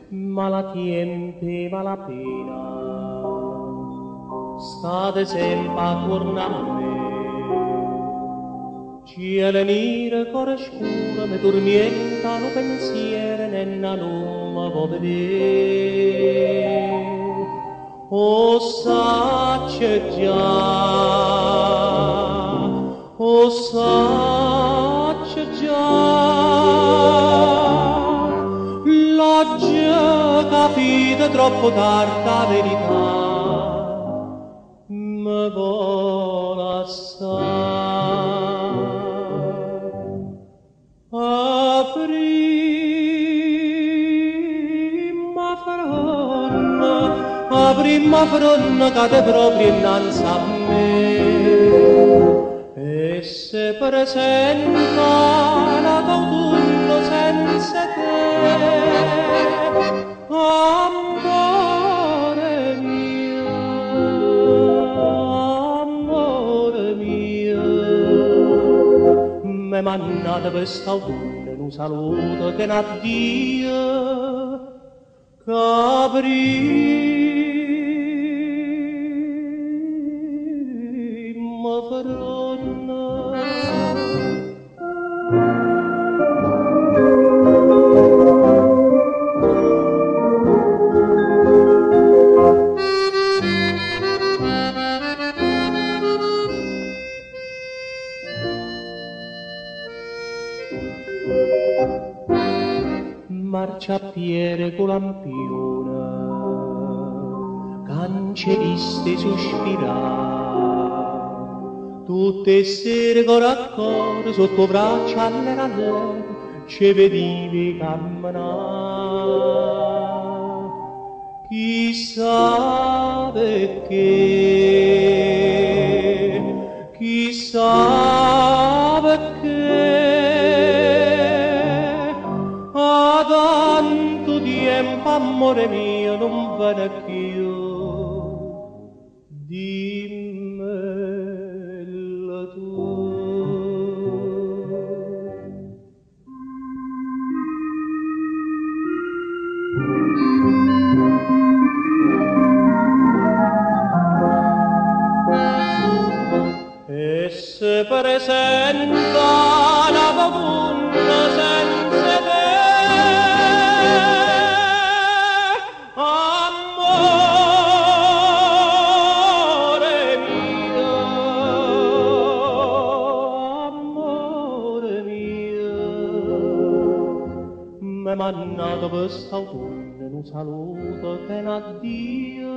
Malatiempe, malapena, state sempre attorno a me. Cielo nero, cuore scuro, mi tormenta lo pensiero, nenna non mi può vedere. O sacce già, l'ho già capito troppo tardi la verità, mi vuole assai. A prima fronna cade proprio innanzi a me e se presenta l'autunno senza te, amore mio, m'è mannata quest'autunno un saluto che n'addio, prima fronna. Marciapiede con lampione, canceriste sospirare, tutte sere con accordo sotto braccia alle ci vedivi camminare. Chissà perché, chissà perché, a tanto tempo, amore mio, non vede più. Dimmelo tu. E se presenta la vaguna senza te, amore mio, m'è mannato quest'autunno un saluto che n'addio.